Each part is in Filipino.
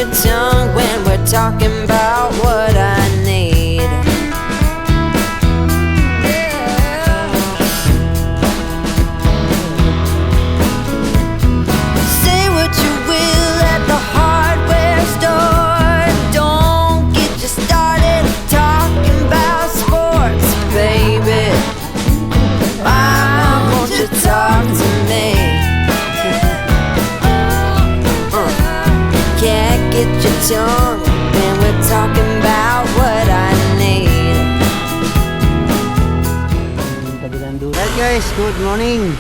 your tongue when we're talking about what I need. Say what you will at the hardware store. Don't get you started talking about sports, baby. Why won't you talk to me? Can't get your tongue when we're talking about what I need. Well guys, good morning.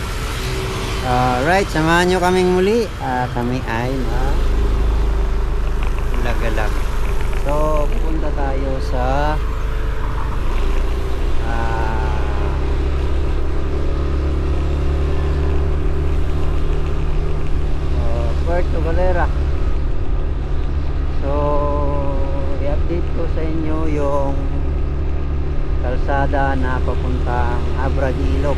Right, samahan nyo kaming muli. Kami ay Lagalag. So, pupunta tayo sa Puerto Galera. So, i-update ko sa inyo yung kalsada na papuntang Abra de Ilog.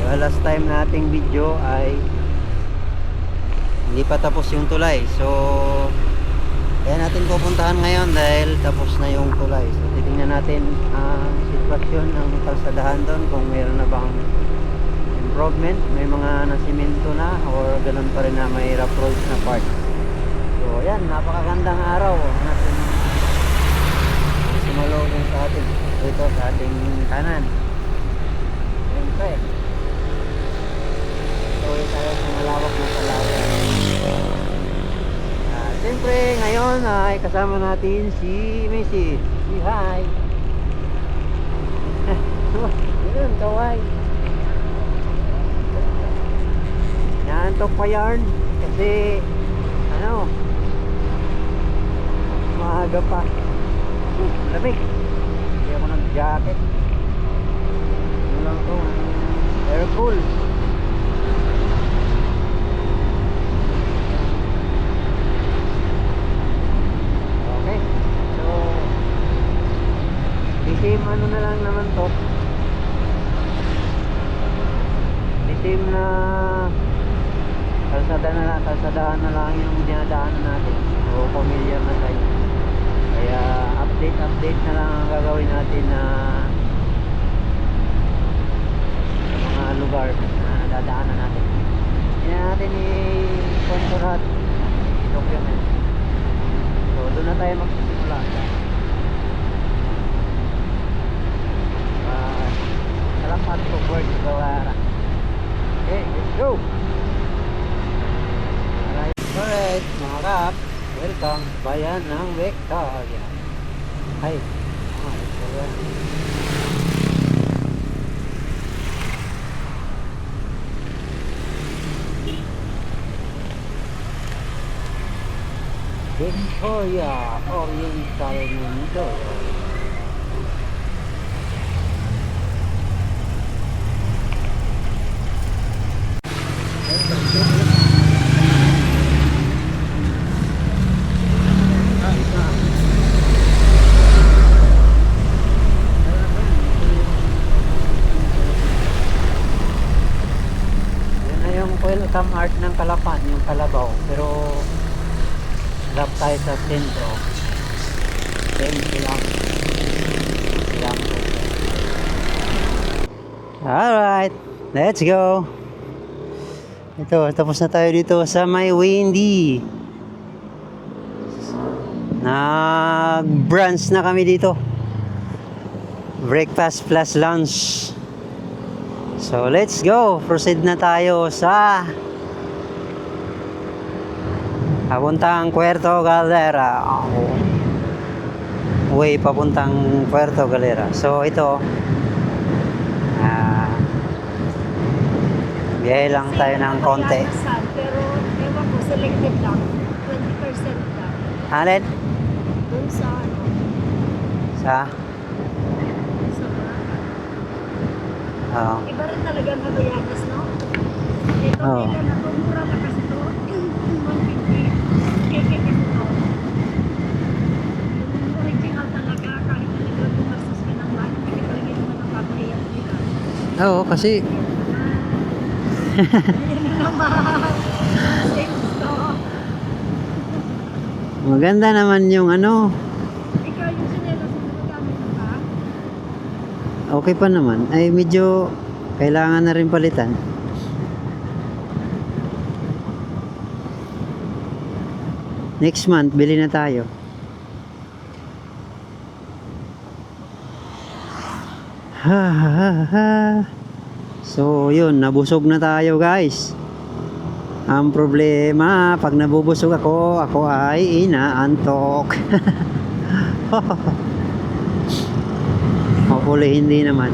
Yung last time nating video ay hindi pa tapos yung tulay. So, kaya natin pupuntahan ngayon dahil tapos na yung tulay. So, titingnan natin ang sitwasyon ng kalsadahan doon, kung mayroon na bang improvement, may mga nasimento na or ganun pa rin na may rough roads na part. So ayan, napakagandang araw natin sumalubong sa atin dito sa ating kanan. Siyempre tuloy tayo sa malawak na kalsada. Siyempre ngayon ay kasama natin si Missy. Si hi. Yun, kaway. Naantok pa yarn kasi maaga pa, lamig, hindi ako nag-jacket. Ano lang to, air cool. Okay, so the same na lang naman to, the same na kalsadaan na lang yung dinadaanan natin. So familiar na tayo, kaya update na lang ang gagawin natin na mga lugar na dadaanan natin. Hindi na natin i-sponsor at i-document. So doon na tayo magsisimula. Salamat po Puerto Galera. Okay, let's go. Alright, mga kap, welcome bayan ng Victoria. Hi, Victoria Oriental Mindoro. Welcome art ng Kalapan, yung Kalabaw, pero drop tayo sa sentro. 10 kilometers. Alright, let's go. Ito, tapos na tayo dito sa may Windy. Nag-brunch na kami dito, breakfast plus lunch. So let's go, proceed na tayo sa papuntang Puerto Galera. Way papuntang Puerto Galera. So ito biyahe lang tayo ng konti. Pero ewan ko, selected lang, 20% lang. Alin? Dun sa Sa? Iba rin talaga ang Magallanes, no? Ito, nila na ito, mura na kasi ito. 150 kk kasi ito. Yung original talaga, kahit na nila pumastos ka ng bahay, hindi talaga naman nakakahiyap nila. Oo, kasi Yan na naman. Maganda naman yung ano. Ikaw yung sinelas na nagamit mo pa? Okay pa naman. Ay medyo kailangan na rin palitan. Next month, bili na tayo. Ha, ha, ha. So, yun, nabusog na tayo, guys. Ang problema, pag nabubusog ako ay inaantok. Hopefully, hindi naman.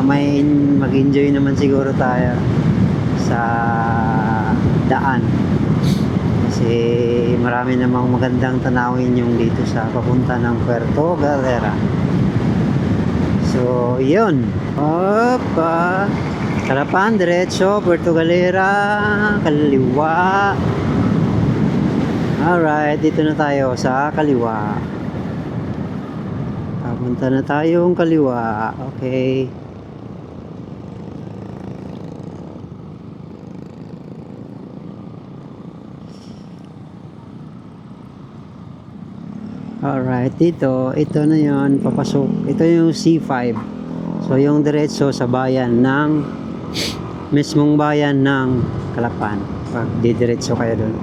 May mag-enjoy naman siguro tayo sa daan. Kasi marami namang magandang tanawin yung dito sa papunta ng Puerto Galera. So, yun. Opa. Calapan, diretso. Puerto Galera. Kaliwa. Alright, dito na tayo sa kaliwa. Papunta na tayong kaliwa. Okay. Alright, dito, ito na yon papasok. Ito yung C5. So, yung diretso sa bayan ng, mismong bayan ng Calapan. Pag didiretso kayo doon.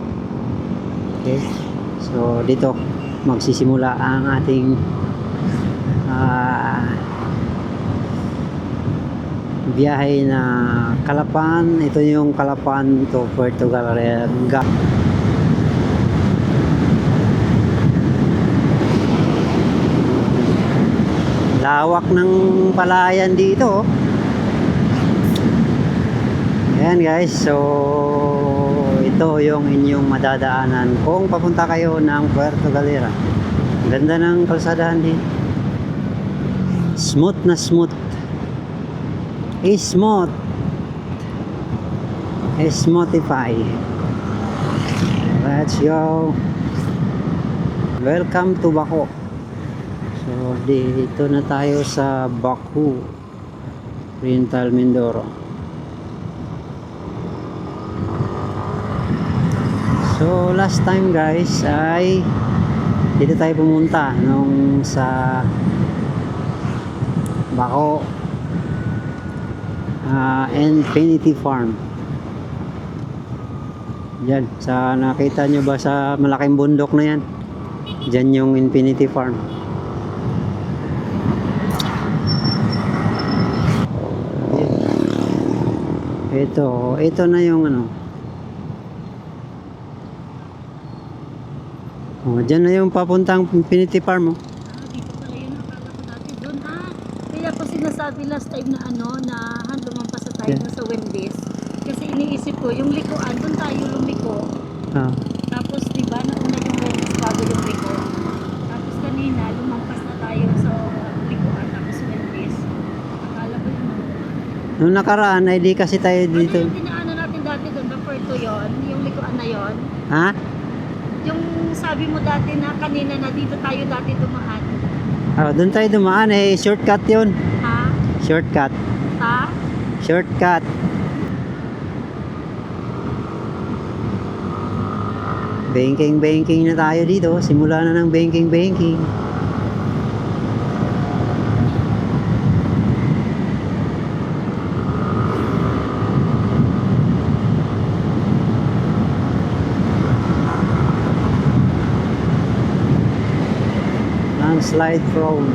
Okay? So, dito, magsisimula ang ating biyahe na Calapan. Ito yung Calapan to Puerto Galera. Lawak ng palayan dito. Ayan guys, so ito yung inyong madadaanan kung papunta kayo ng Puerto Galera. Ganda ng kalsadahan din. Smooth na smooth. Smooth. Smoothify. Let's go. Welcome to Baco. So, dito na tayo sa Baku, Oriental Mindoro. So, last time guys ay dito tayo pumunta nung sa Baco Infinity Farm. Yan, sa nakita nyo ba sa malaking bundok na yan? Diyan yung Infinity Farm. Ito na yung ano. Oh, dyan na yung papuntang Infinity Farm, oh. Dito pala yun. Akala ko dati doon. Kaya ko sinasabi last time na na lumampas tayo Yeah. dun sa Wendy's. Kasi iniisip ko, yung likuan, doon tayo lumiko. Ah, Tapos, di ba, nauna yung Wendy's bago yung liko. Tapos kanina, lumampas na tayo sa likuan, tapos Wendy's. Akala ko yung nung nakaraan ay di kasi tayo ano dito. yung tinaanan natin dati doon, na Puerto yun, yung likuan na yon. Ha? Yung sabi mo dati na kanina na dito tayo dati dumaan. Ah, doon tayo dumaan eh, shortcut 'yun. Ha? Shortcut. Ha? Shortcut. Banking na tayo dito. Simula na ng banking. Landslide prone.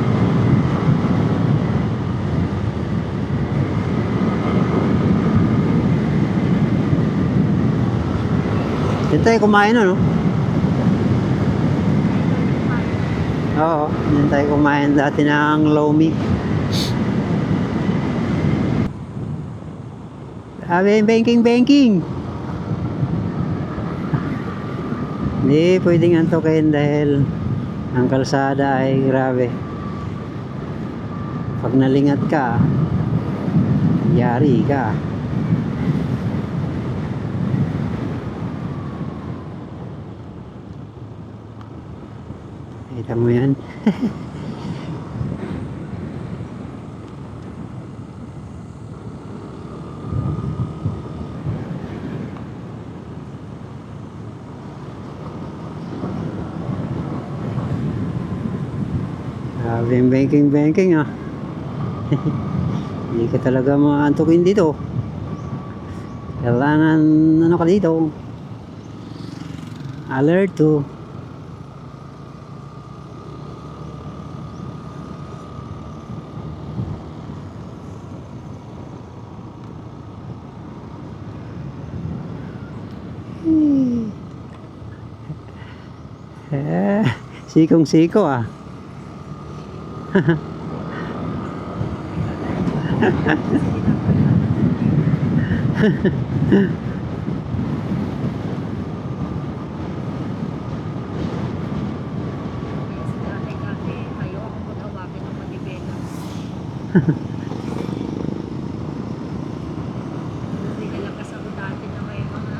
Dito tayo kumain, ano? Oo, dito tayo kumain dati ng lomi. Sabi, banking. Hindi pwedeng antukin dahil ang kalsada ay grabe. Pag nalingat ka, yari ka. Kita mo yan? Grabe yung banking ah. Hindi ka talaga maantukin dito. Kailangan ano ka dito. Alert to. Sikong-siko ah. Dati, ayaw akong pag-awakin ng manibela. Nilalakas ako dati na may mga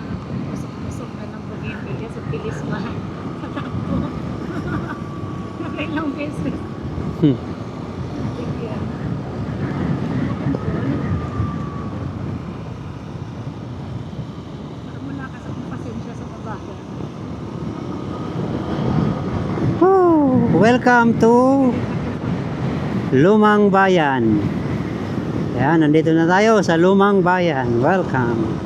usok-usok na ng bugimbilya sa Pilisman. Patakbo. Nakailang beses. Bigyan. Parang malakas akong pasensya sa babae. Welcome to Lumang Bayan. Yan, nandito na tayo sa Lumang Bayan. Welcome.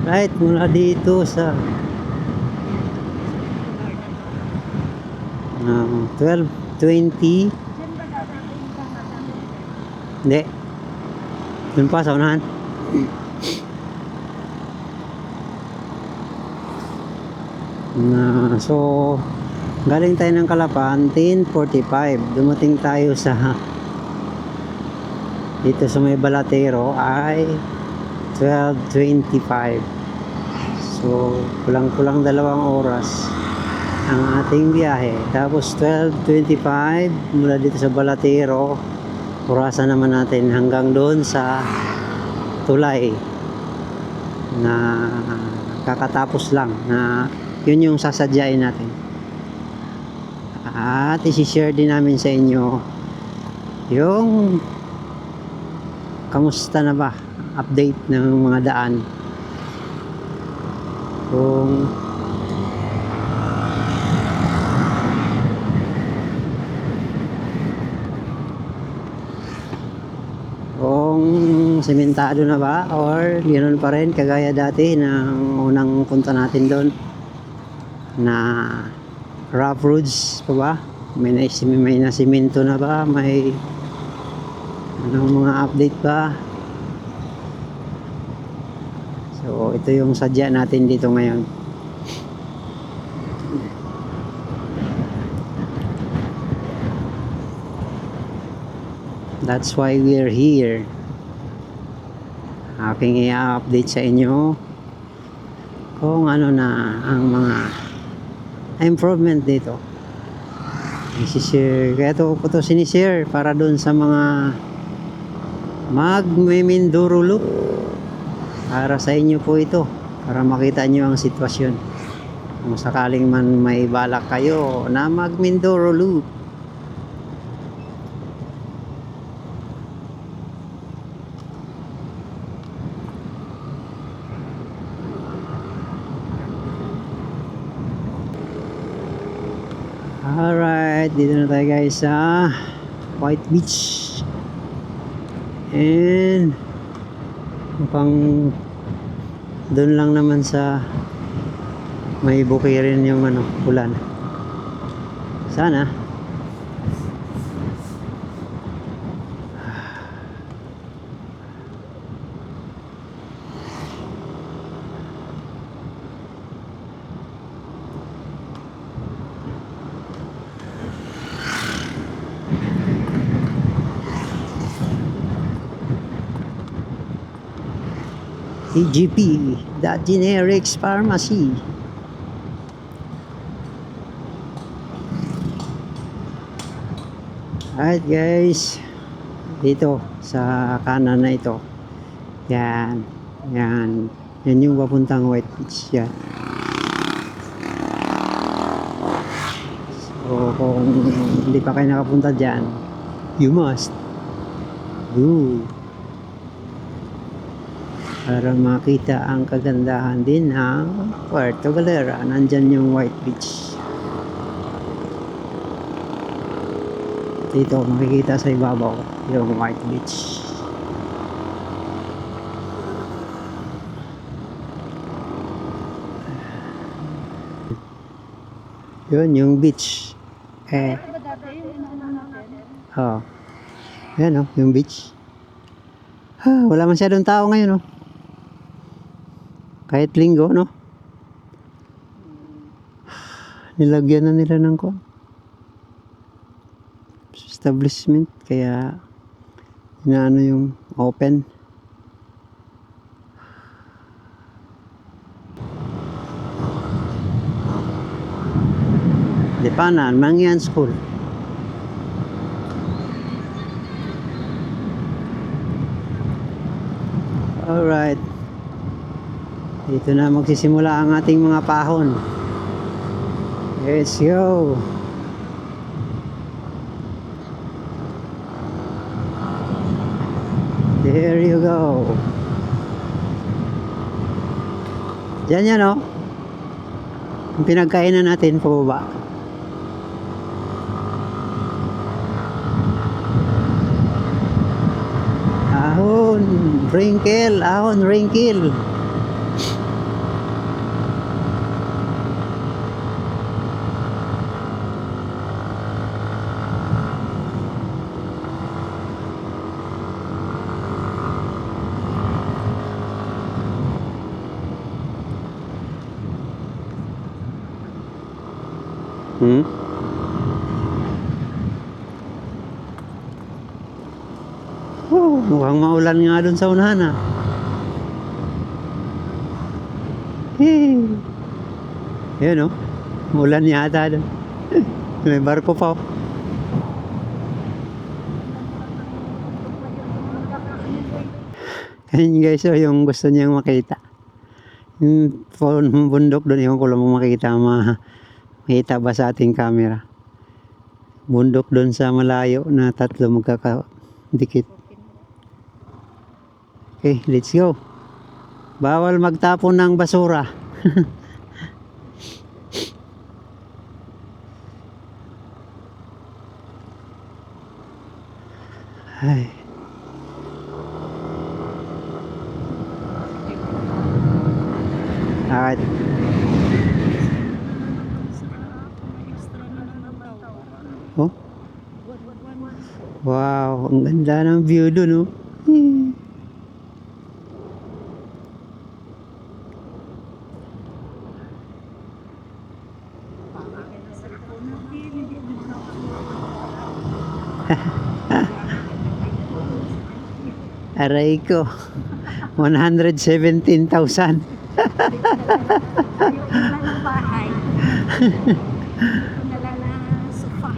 Right, mula dito sa 12:20. Diyan ba dadating ka matapos? Hindi. Doon pa sa unahan. So, galing tayo ng Calapan, 10:45. Dumating tayo sa dito sa may Balatero ay 12:25. So, kulang-kulang 2 oras ang ating biyahe. Tapos 12:25 mula dito sa Balatero, orasan naman natin hanggang doon sa tulay na kakatapos lang, na yun yung sasadyain natin. At isi-share din namin sa inyo yung kamusta na ba update ng mga daan, kung sementado na ba or ganoon pa rin kagaya dati ng unang punta natin doon na rough roads pa ba, may nasimento na ba, may anong mga update ba. So ito yung sadya natin dito ngayon. That's why we're here. Aking i-update sa inyo kung ano na ang mga improvement dito. I-share. Kaya ito po ito sinishare para dun sa mga mag-Mindoro Loop. Para sa inyo po ito. Para makita nyo ang sitwasyon. Kung sakaling man may balak kayo na mag-Mindoro Loop. Alright, dito na tayo guys sa White Beach. And mukhang doon lang naman sa may bukirin yung ano, ulan. Sana. TGP, The Generics Pharmacy. Alright guys, dito sa kanan na ito, yan yung papuntang White Beach. Yan, So kung hindi pa kayo nakapunta dyan, you must go para makita ang kagandahan din ng Puerto Galera. Nandyan yung White Beach. Dito makikita sa ibabaw yung White Beach. Yun yung beach. Ito ba dati yung inaano natin? Oh. Yan oh, yung beach. Wala masyadong tao ngayon oh. Kahit linggo no. Nilagyan na nila ng establishment kaya inaano yung open. Depanan, Mangyan School. Alright. Dito na magsisimula ang ating mga pahon. Let's go. There you go. Diyan yan oh. Ang pinagkainan natin pababa. Ahon, wrinkle, ahon, wrinkle. Mukhang maulan nga dun sa unahan ah. Yun oh. Maulan yata dun. May barko pa oh. Ayun guys oh, yung gusto niyang makita. Yung bundok dun, yung ko lang makita. Makita ba sa ating camera? Bundok dun sa malayo na tatlo magkakadikit. Okay, let's go. Bawal magtapon ng basura. Ay. Alright. Oh? Wow, ang ganda ng view dun oh. Aray ko. 117,000. Yung ilan ng bahay. Nala na sofa.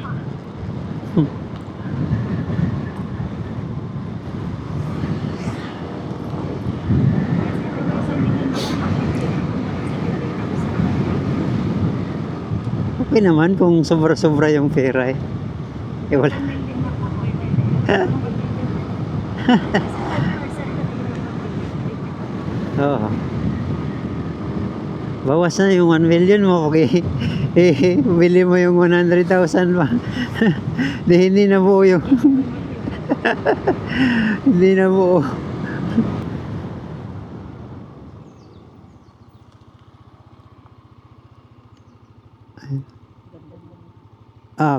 Okay naman kung sobra-sobra yung pera eh. Eh wala. Oo. Bawas na yung 1 million mo, okay? Bili mo yung 100,000 pa. Hindi na buo yung... Hindi na buo.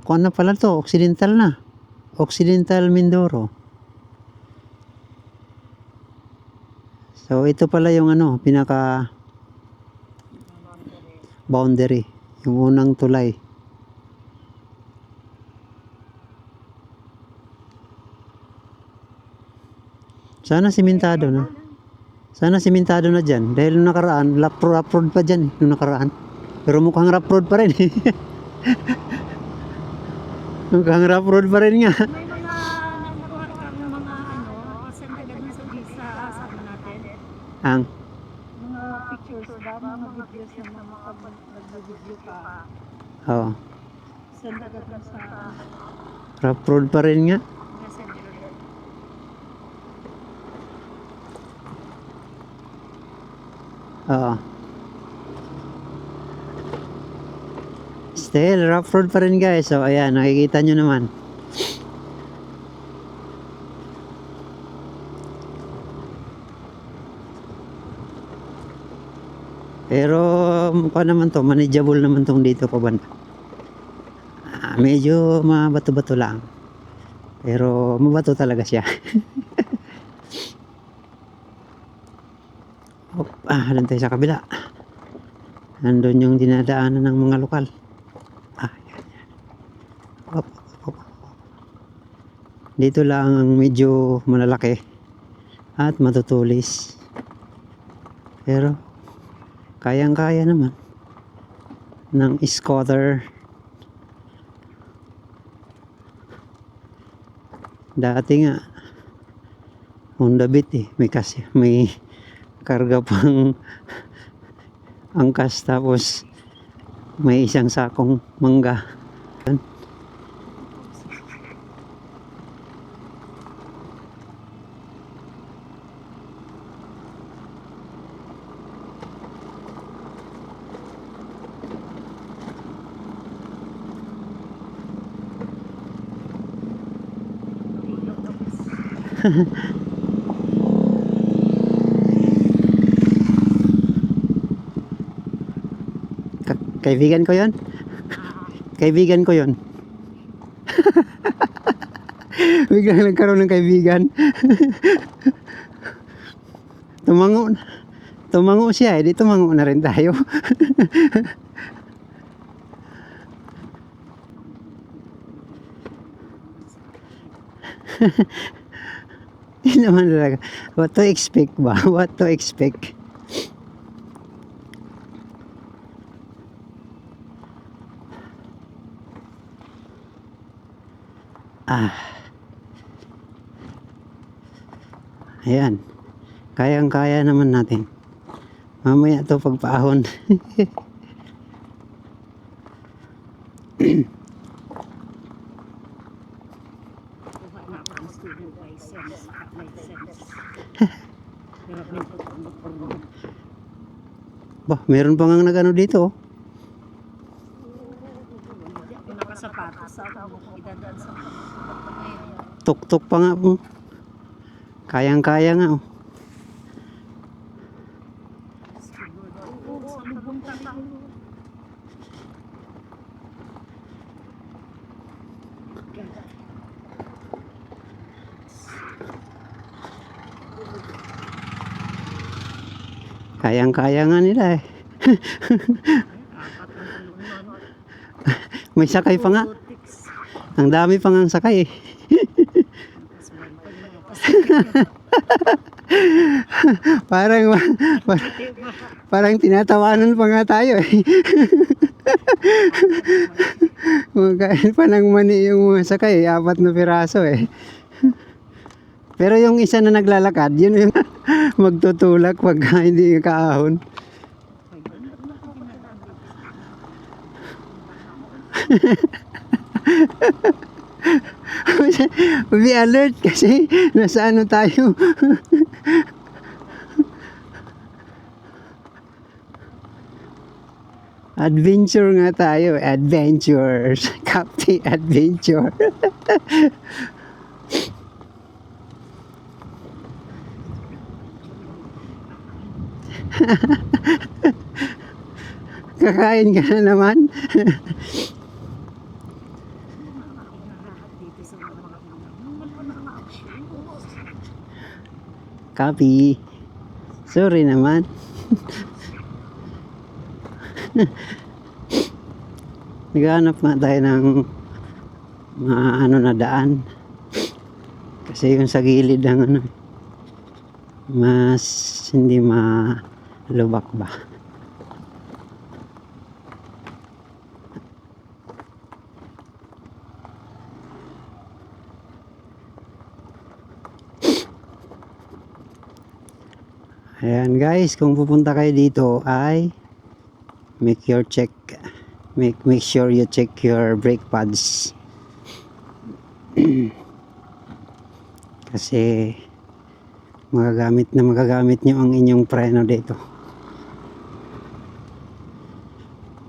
Kuwan na pala to, Occidental na. Occidental Mindoro. So ito pala yung ano, pinaka boundary, yung unang tulay. Sana simentado na. Sana simentado na dyan. Dahil nung nakaraan, rough road pa dyan nung nakaraan. Pero mukhang rough road pa rin. Mukhang rough road pa rin nga. May mga nakuha kang mga isang kagad sa visa sama natin. Ang Mga pictures ba, mga videos ng mga nag-video ka. Oo. Saan ka dun sa Rough road pa rin nga. messenger? Oo. Still, rough road pa rin guys. So, ayan, nakikita nyo naman. Pero, mukha naman to, manageable naman tong dito pa banda. Medyo mabato-bato lang. Pero, mabato talaga siya. Halan tayo sa kabila. Nandun yung dinadaanan ng mga lokal. Yan. Op, op, op. Dito lang ang medyo malalaki at matutulis. Pero kayang-kaya naman ng scooter. Dati nga Honda Beat may karga pang angkas tapos may isang sakong mangga. Kaibigan ko yon. Kaibigan ko yon. Biglang nagkaroon ng kaibigan. Tumango siya di tumango na rin tayo. Hindi naman talaga. What to expect ba? What to expect? Ayan. Kayang-kaya naman natin. Mamaya to pagpaahon. Bah, meron pa nga nagano dito. Nakasapatos ako idadaan sa ngayon. Tuk-tuk pa nga po. Kayang-kaya nga oh. Kayang-kaya nga nila eh. May sakay pa nga. Ang dami pa nga ang sakay eh. parang parang tinatawanan pa nga tayo eh. Magkain pa ng mani yung mga sakay, 4 na piraso eh. Pero yung isa na naglalakad, yun yung magtutulak pag hindi kaahon. Be alert kasi nasa ano tayo. Adventure nga tayo. Adventures. Captain Adventure. Kakain ka na naman. Copy. Sorry naman. Naghanap nga tayo ng mga ano na daan. Kasi yung sa gilid ng ano, mas hindi malubak ba. Ayan guys, kung pupunta kayo dito ay make your check make sure you check your brake pads. Kasi magagamit nyo ang inyong preno dito.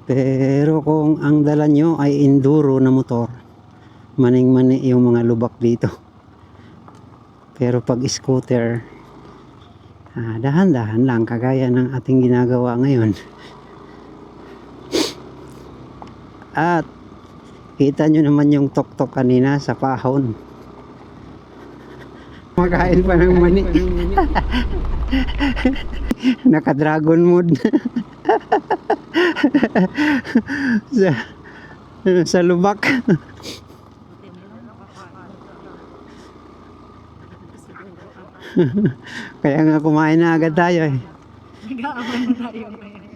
Pero kung ang dala nyo ay enduro na motor, maning-mani yung mga lubak dito. Pero pag scooter, dahan-dahan lang kagaya ng ating ginagawa ngayon. At kita nyo naman yung tok-tok kanina sa pahon. Makain pa ng mani. Naka-dragon mode. sa lubak. Kaya nga kumain na agad tayo eh. Nag-aabang na tayo ngayon.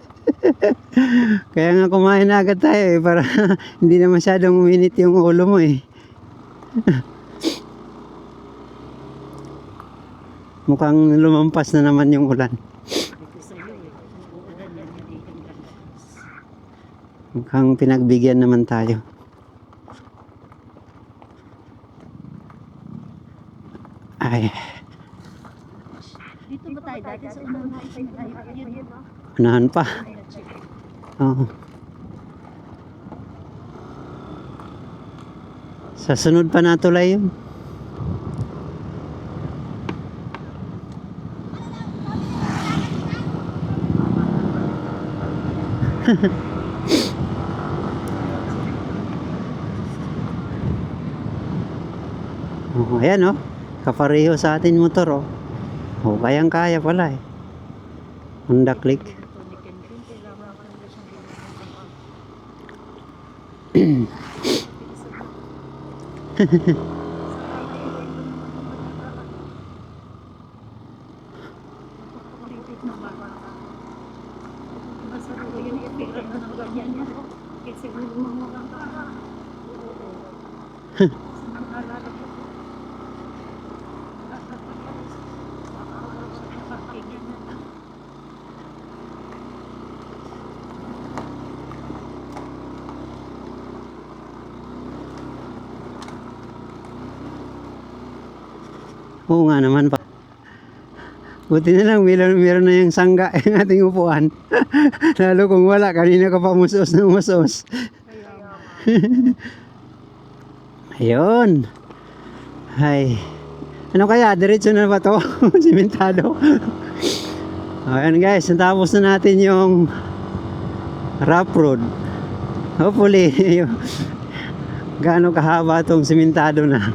Kaya nga kumain na agad tayo eh, para hindi na masyadong uminit yung ulo mo eh. Mukhang lumampas na naman yung ulan. Mukhang pinagbigyan naman tayo. Ay, Dito ba tayo dati sa unang natin tayo? Yun. unahan pa. Oo. Sa sunod pa natulay yun. Oh, ayan oh. Kapareho sa atin motor oh. Oh, kayang-kaya pala eh. Honda Click. Oo nga naman pa. Buti na lang meron na yung sangga yung ating upuan. Lalo kung wala, kanina ka pa musos ng musos. Ayun. Ay. Ano kaya? Diretso na ba to? Simentado. Ayan guys, natapos na natin yung rough road. Hopefully, gaano kahaba tong simentado na.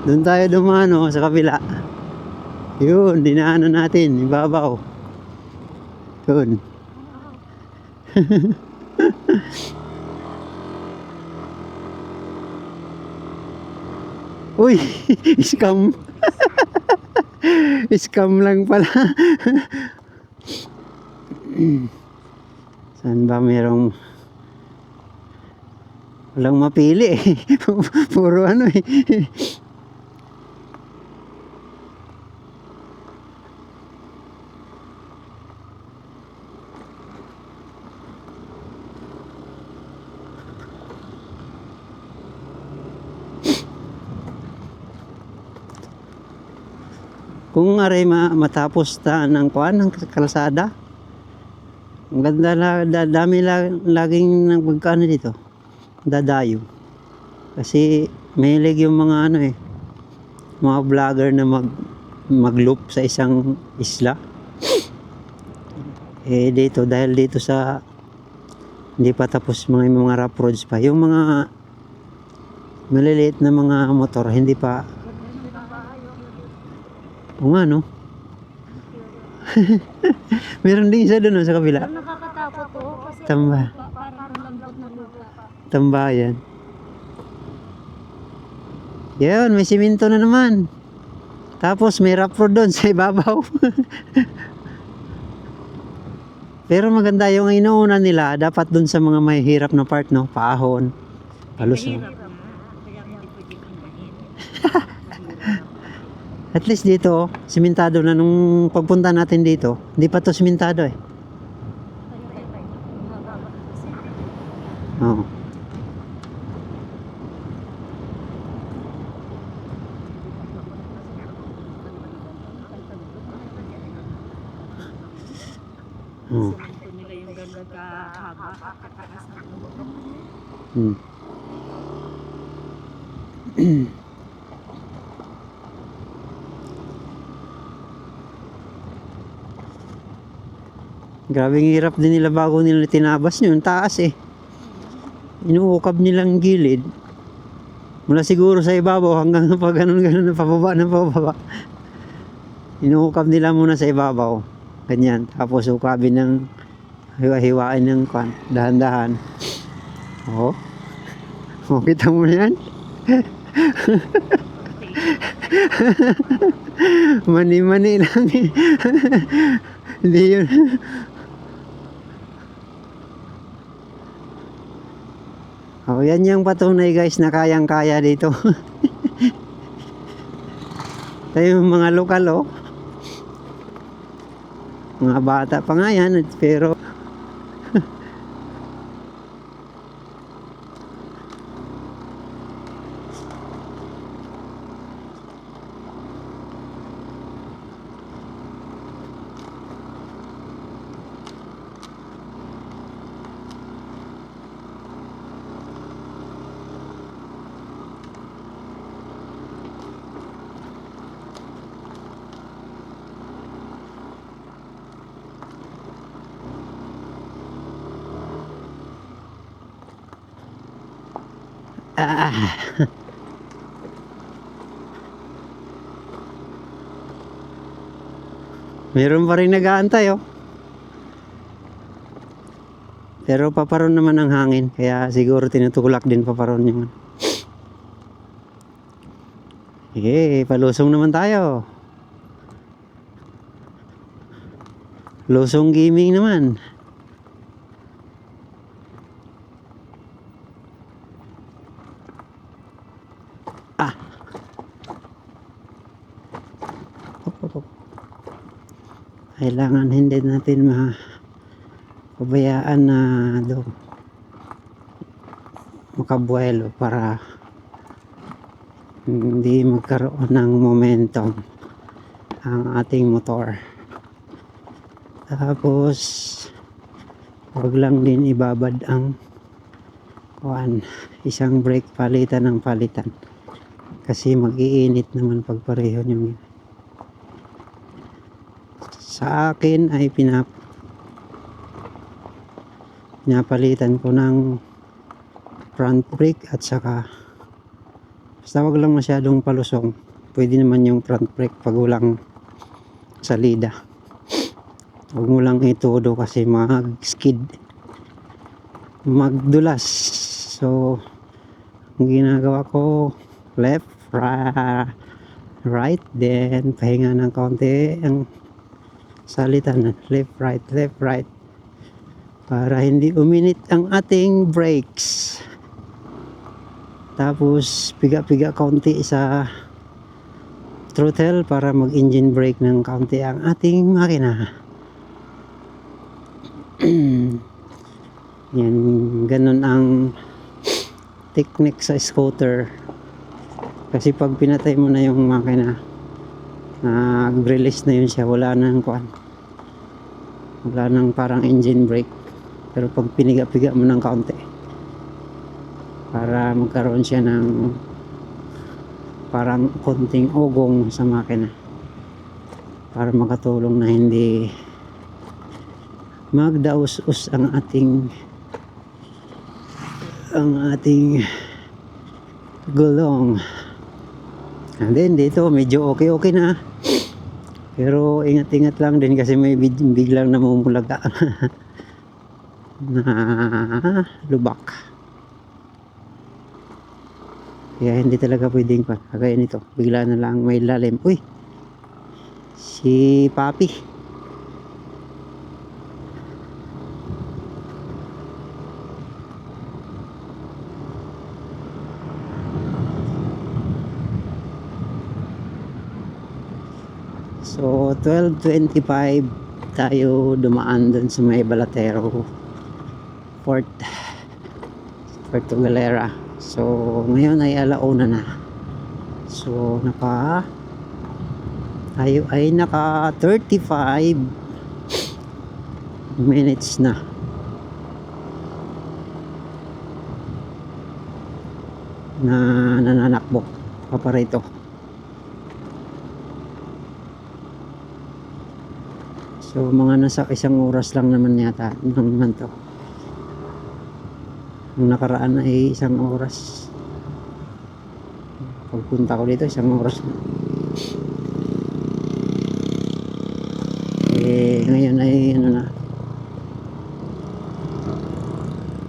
Doon tayo dumano sa kabila. Yun, dinaanan natin, ibabaw. Yun. Uy, scam. Scam lang pala. Saan ba merong walang mapili eh. Puro ano eh. Kung aray matapos ta ng kuan ng kalsada, ang ganda dami laging nagpagkano dito, dadayo. Kasi mahilig yung mga ano eh, mga vlogger na mag-loop sa isang isla. Eh dito, dahil dito sa hindi pa tapos mga rough roads pa, yung mga maliliit na mga motor hindi pa. O nga no. Meron din isa doon no, sa kabila. Nakakatakot to kasi parang lambot na lupa. Tambayan. Yan, may simento na naman. Tapos may rough road doon sa ibabaw. Pero maganda yung inuuna nila, dapat doon sa mga may hirap na part, no? Paahon, palusong. Kaya hindi pwede kundahin. At least dito, simentado na nung pagpunta natin dito. Hindi pa to simentado eh. Oo. Oo. Semento nila yung gano'n kahaba, kataas ng ulo. Hmm. Grabe ang hirap din nila bago nila tinabas yun. Taas eh. Inuukab nilang gilid. Mula siguro sa ibabaw hanggang pa ganun-ganun na pababa na pababa. Inuukab nila muna sa ibabaw. Ganyan. Tapos ukabin ng hiwa-hiwain ng kwan. Dahan-dahan. Oo. Oh, kita mo na yan? Mani-mani lang eh. Hindi yun. Oh, yan yung patunay guys na kayang-kaya dito. Tayo yung mga lokal oh. Mga bata pa nga yan pero meron pa rin nag-aantay oh. Pero paparon naman ang hangin kaya siguro tinutulak din paparon yung sige, palusong naman tayo. Lusong gaming naman. Ah. Kailangan hindi natin pabayaan na doon makabuelo para hindi magkaroon ng momentum ang ating motor. Tapos wag lang din ibabad ang isang brake palitan ng palitan kasi mag-iinit naman pag pareho yung sa akin ay pinapalitan ko ng front brake at saka basta wag lang masyadong palusong. Pwede naman yung front brake pag walang salida. Huwag mo lang itudo kasi mag-skid, magdulas. So ang ginagawa ko left, right, then pahinga ng kaunti ang salitan, left, right para hindi uminit ang ating brakes. Tapos piga-piga kaunti sa throttle para mag-engine brake ng kaunti ang ating makina. Yan, ganun ang technique sa scooter. Kasi pag pinatay mo na yung makina, nag-release na yun siya, wala nang parang engine brake. Pero pag piniga-piga mo ng kaunti para magkaroon siya ng parang konting ugong sa makina para makatulong na hindi magdaus-us ang ating gulong. And then dito medyo okay na, pero ingat-ingat lang din kasi may biglang namumulaga na lubak. Kaya hindi talaga pwedeng kagaya nito bigla na lang may lalim. Uy, si Papi. So 12:25 tayo dumaan dun sa may Balatero Fort. Puerto Galera. So ngayon ay alauna na. So tayo ay naka 35 minutes na. Na nananakbo paparito. So mga nasa isang oras lang naman yata naman to. Ang nakaraan ay isang oras. Pagpunta ko dito isang oras na. Ngayon ay ano na,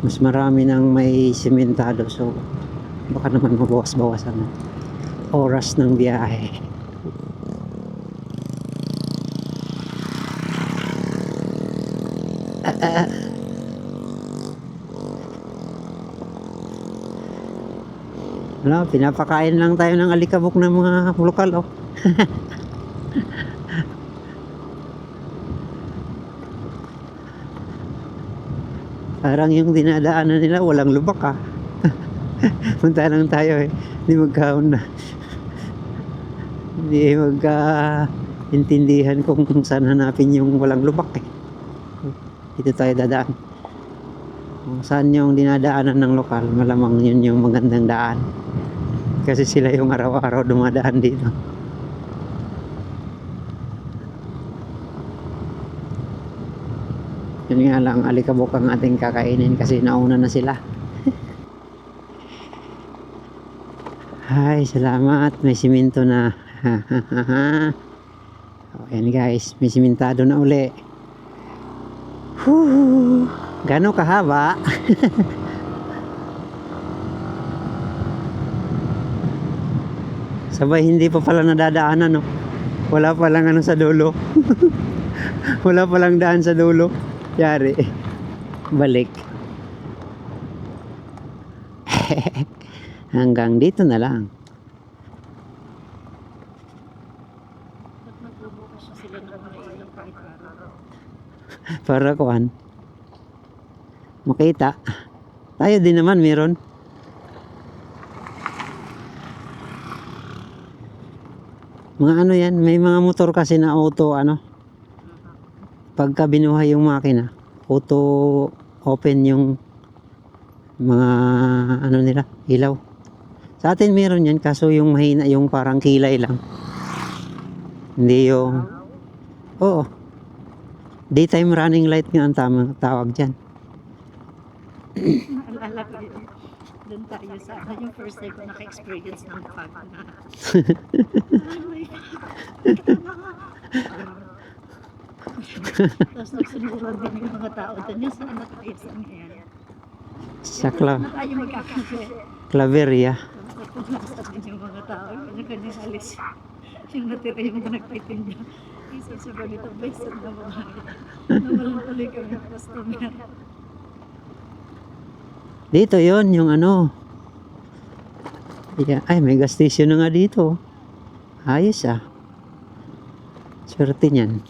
mas marami nang may simentado, so baka naman mabawas-bawasan na oras ng biyahe. Ano, pinapakain lang tayo ng alikabok ng mga lokal, oh. Parang yung dinadaanan nila walang lubak, ah. Punta lang tayo, eh. Hindi magkaon na. Hindi magka-intindihan kung saan hanapin yung walang lubak, eh. Dito tayo dadaan. Kung saan yung dinadaanan ng lokal, malamang yun yung magandang daan. Kasi sila yung araw-araw dumadaan dito. Yun nga lang, alikabok ang ating kakainin kasi nauna na sila. Ay, salamat. May simento na. Ayan guys, may simentado na uli. Gano'ng kahaba? Sabay hindi pa pala nadadaanan, no? Wala pa lang ano sa dulo. Wala pa lang daan sa dulo. Yari. Balik. Hanggang dito na lang. Ba't magbubukas na sila ng mga ilang kahit araw? Para kuhan. Makita. Tayo din naman meron. Mga ano yan, may mga motor kasi na auto ano. Pagka binuhay yung makina, auto open yung mga ano nila, ilaw. Sa atin meron yan, kaso yung mahina, yung parang kilay lang. Hindi yung, oo, daytime running light nga ang tamang tawag dyan. Naalala ko yun. Doon tayo sa yung first time ko naka-experience ng fog na. Oh my God. Tapos nagsunuran din yung mga tao doon. Yung sana tayo sa ngayon. Sa Na tayo magkakape. Claveria. Tapos nagpulasat din yung mga tao. Kanya-kanya alis. Yung natira yung mga nagtitinda. Isa sa ganito, best na mga. Nawalan tuloy kami ng customer. Dito yon yung ano. Yeah. Ay, may gas station na nga dito. Ayos ah. Swerte niyan.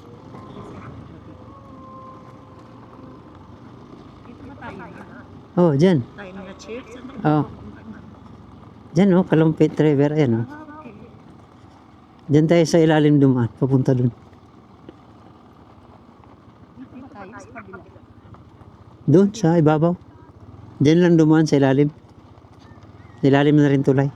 Dito na tayo na. Oh, dyan. Tayo na chips. Oh. Dyan oh, Kalumpit River. Ayan oh. Okay. Dyan tayo sa ilalim dumaan. Papunta dun. Dito na tayo sa kabila. Doon sa ibabaw. Dyan lang dumaan sa ilalim. Ilalim na rin tulay.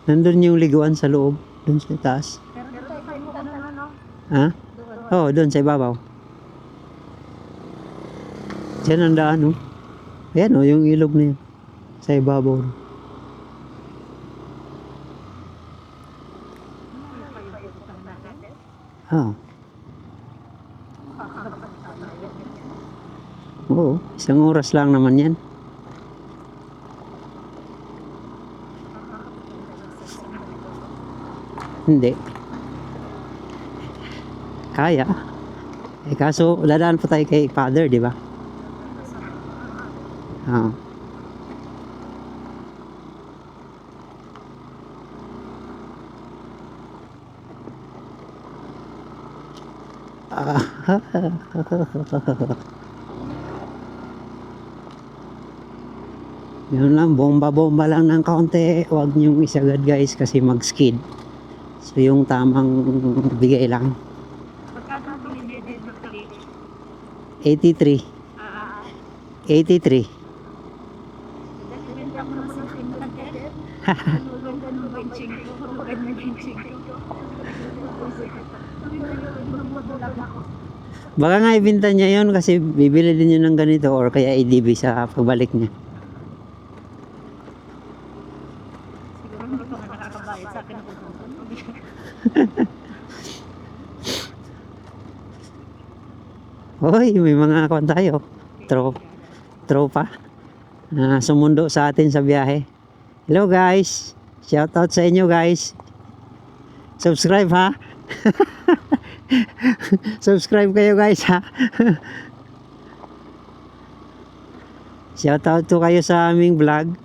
Nandun yung liguan sa loob. Doon sa taas. Pero dito tayo punta na no? Ha? Doon. Oh, doon sa ibabaw. Dyan ang daan oh. Ayan oh, yung ilog na yun. Sa ibabaw. Ah. Oo, isang oras lang naman yan. Hindi. Kaya. Eh kaso, dadaan pa tayo kay Father, di ba? Ah. Yun lang, bomba-bomba lang ng kaunti. Huwag niyong isagad guys kasi mag-skid. So yung tamang bigay lang. Pagkano bilhin din ng click? 83. 83. Benta mo na sa internet. Ano ganun ba yung ching ko? Ano ganyan yung ching ko? Baka nga ibenta niya yun kasi bibili din yun ng ganito or kaya IDB sa pagbalik niya. Siguro hindi pa nga nakakabayad sa akin ako. Hoy, may mga kwan tayo. Tropa. Na sumundo sa atin sa biyahe. Hello guys. Shout out sa inyo guys. Subscribe ha. Subscribe kayo guys ha. Shout out to kayo sa aming vlog.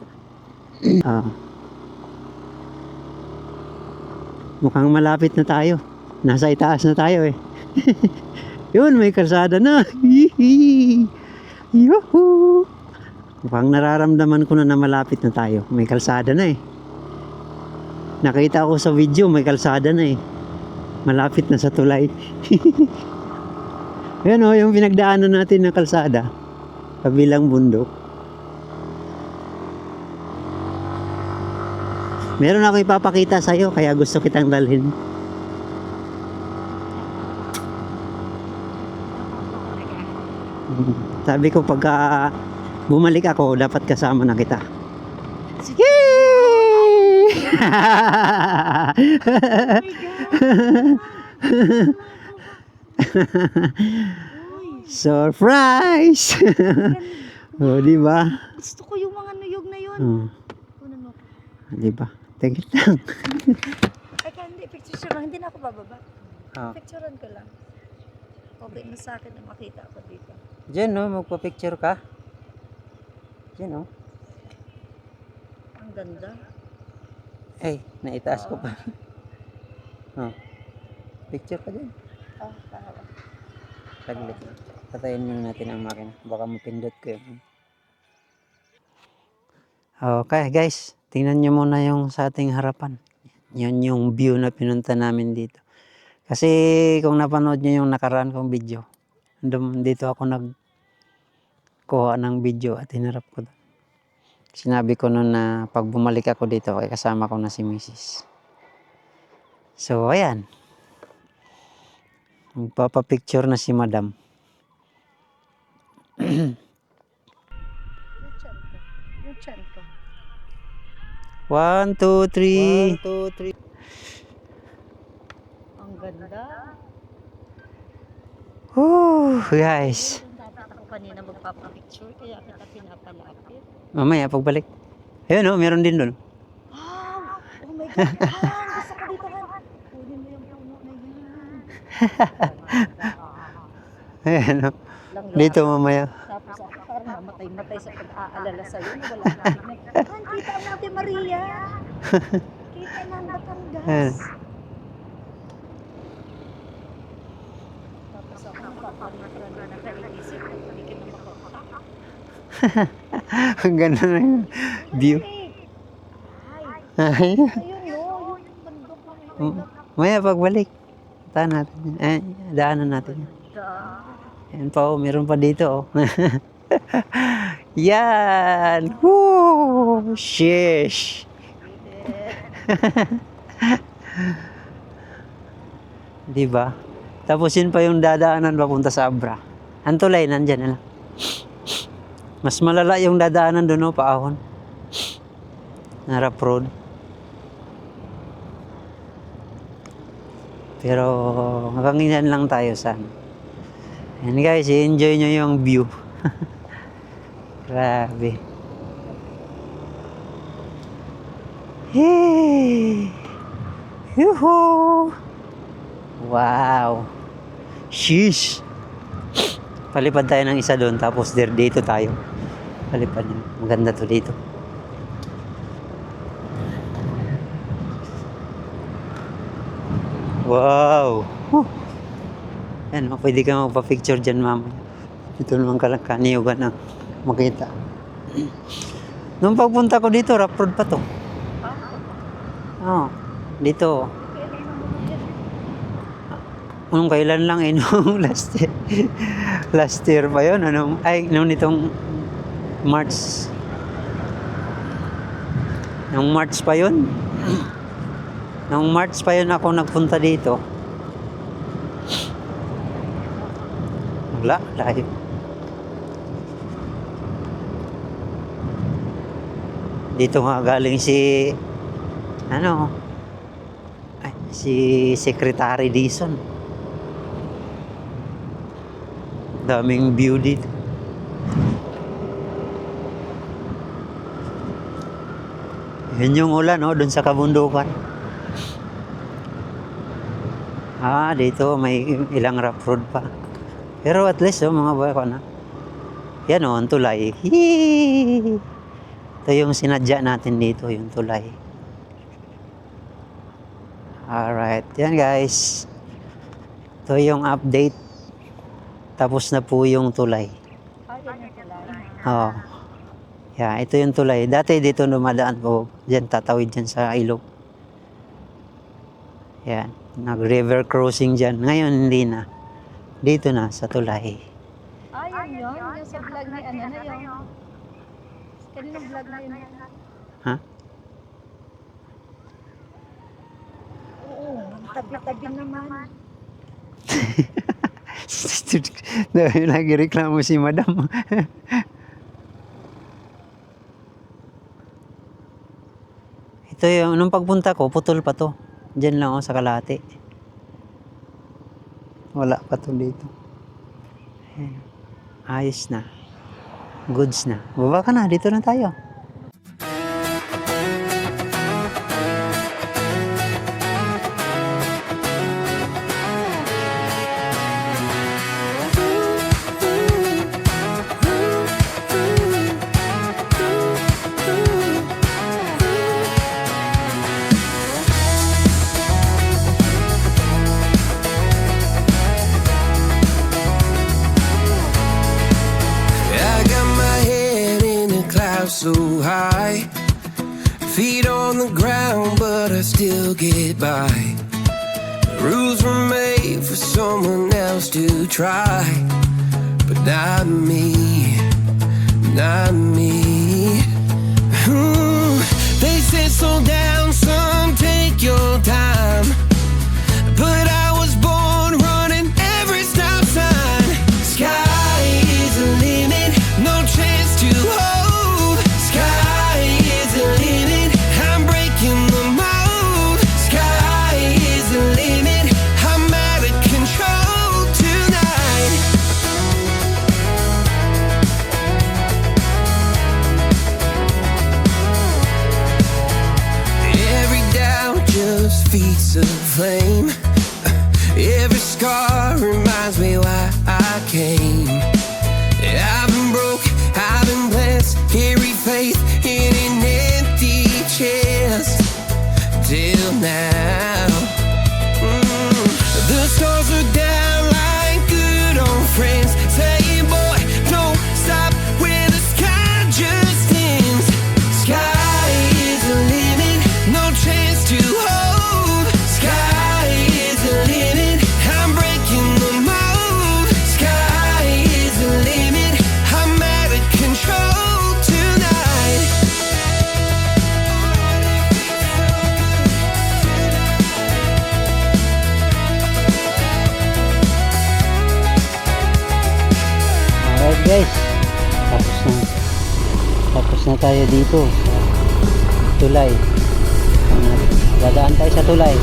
Mukhang malapit na tayo. Nasa itaas na tayo eh. Yun, may kalsada na. Yuhu! Mukhang nararamdaman ko na malapit na tayo. May kalsada na eh. Nakita ko sa video, may kalsada na eh. Malapit na sa tulay. Yan o, yung pinagdaanan natin na kalsada. Kabilang bundok. Meron ako ipapakita sa'yo, kaya gusto kitang dalhin. Sabi ko pagka bumalik ako, dapat kasama na kita. Yay! Surprise! Oh, di ba? Gusto ko yung mga nuyog na yun. Kunan mo. Di ba? Tingit lang. Ay, hindi. Picture lang. Hindi na ako bababa. Ah. Picturean ko lang. Okay na sa akin na makita ako dito. Diyan no, magpa-picture ka. Diyan no. Ang ganda. Ay, naitaas ko pa. Oh. Picture ka dyan. Ah, tawa. Saglit. Patayin muna natin ang makina. Baka mapindot ko yun. Okay guys, tingnan nyo muna yung sa ating harapan. Yan yung view na pinunta namin dito. Kasi kung napanood nyo yung nakaraan kong video, dito ako nagkuha ng video at hinarap ko. Sinabi ko noon na pag bumalik ako dito, ay kasama ko na si Mrs. So ayan. Magpapapicture na si Madam. Yung chan ko. 1, 2, 3. Ang ganda. Guys. Dapat ako kanina magpapapicture, kaya kita pinapalapit. Mamaya pagbalik. Ayun oh, meron din doon. Wow! Oh my God! Han! Gusto ko dito, Han! Kunin mo yung puno na yan. Ayan oh. Lang Dito mamaya. Tapos ako parang namatay-matay sa pag-aalala sa'yo. Wala natin. Han, kita mo Ate Maria! Kita ng Batangas. Ayan. Tapos ako napapanikran na nakaisip at hindi ka na makakita. Ang ganda na yun. View. Ay! Ay. Ayun no! Yung bundok na yun. Maya pagbalik. Puntahan natin. Daanan natin. Ayan pa oh, meron pa dito oh. Yan! Woo! Sheesh! Diba? Tapos yun pa yung dadaanan papunta sa Abra. Ang tulay, nandyan na lang. Mas malala yung dadaanan doon oh, paahon. Narap road. Pero hanggang yan lang tayo sana. Yan guys, i-enjoy nyo yung view. Grabe. Hey! Yuhu! Wow! Sheesh! Palipad tayo ng isa doon, tapos dito tayo. Palipad yun. Maganda to dito. Wow! Whew. Yan, pwede ka magpa-picture dyan, mama. Ito naman kaniyugan ang makita. Nung pagpunta ko dito, rough road pa to. Oo, dito. Nung kailan lang eh, nung last year pa yun, nung nitong March. Nung March pa yun. Nung March pa yun ako nagpunta dito. Wala, layo. Dito nga galing si si Secretary Dizon. Daming view dito. Yun yung ulan, doon sa kabundukan. Dito may ilang rough road pa. Pero at least, mga boy ko na. Yan ang tulay. Hee! Ito yung sinadya natin dito, yung tulay. Alright, yan guys. Ito yung update. Tapos na po yung tulay. Yan yung tulay. Oo. Yeah, ito yung tulay. Dati dito dumadaan po. Diyan, tatawid dyan sa ilog. Yan. Nag-river crossing dyan. Ngayon, hindi na. Dito na, sa tulay. Yun yun. Yung sa vlog ni ano na yun. Kanino vlog na yun? Ha? Oo, tabi-tabi naman. Nagreklamo si madam. Ito yung, nung pagpunta ko, putol pa to. Diyan lang ako sa Kalate. Wala pa to dito. Ayan. Ayos na. Goods na. Baba ka na, dito na tayo. I got my head in the clouds so high, feet on the ground, but I still get by. The rules were made for someone else to try, but not me, not me. They said slow down, son, take your time, but I was born running every stop sign. Sky is the limit, no chance to hold. Sky is the limit, I'm breaking the mold. Sky is the limit, I'm out of control tonight. Every doubt just feeds a flame. Every scar reminds me why I came. I've been broke, I've been blessed, carry faith in an empty chest till now. The stars are down like good old friends, saying, boy, don't stop where the sky just ends. Sky is the limit, no chance to hold. Sky is the limit, I'm breaking the mold. Sky is the limit, I'm out of control tonight. Alright guys. Tapos na tayo dito sa tulay. Dadaan tayo sa tulay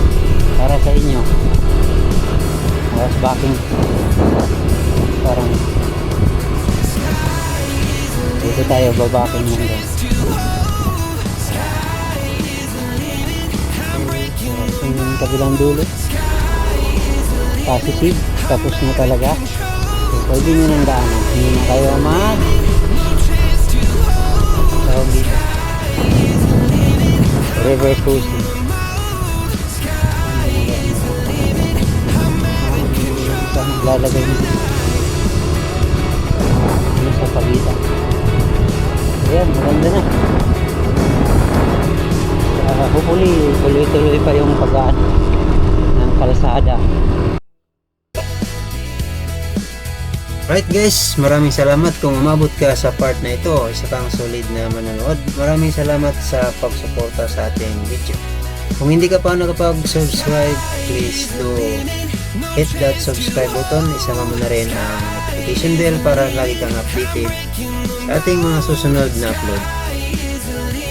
para sa inyo. Was backing. Parang dito tayo babaking mo guys. Yung kabilang dulo. Positive. Tapos na talaga. So, pwede nyo nang daanan. Hindi na kayo tawag dito. River cruising. Lalagay nyo sa pagitan. Ayan, maganda na. hopefully tuloy-tuloy pa yung paggaan ng kalsada. Right guys, maraming salamat kung umabot ka sa part na ito. Isa kang solid na manonood. Maraming salamat sa pagsuporta sa ating video. Kung hindi ka pa nakapag-subscribe, please do hit that subscribe button. Isama mo na rin ang notification bell para lagi kang updated sa ating mga susunod na upload.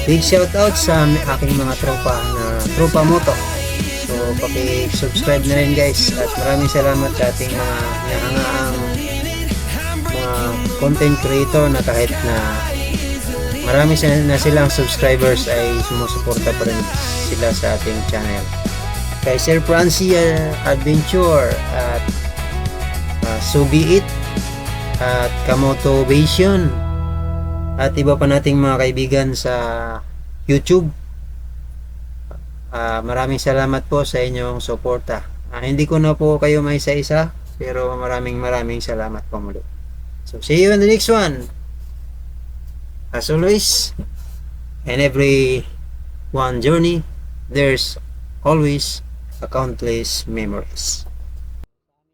Big shout out sa aking mga tropa moto. So paki-subscribe na rin guys, at maraming salamat sa ating mga hinahangaang mga content creator na kahit na marami na silang subscribers ay sumusuporta pa rin sila sa ating channel. Kay Sir Francie Adventure at So Be It at Kamoto Vision at iba pa nating mga kaibigan sa YouTube. Maraming salamat po sa inyong suporta. Hindi ko na po kayo may isa-isa, pero maraming salamat po muli. So see you in the next one. As always, in every one journey, there's always a countless memories.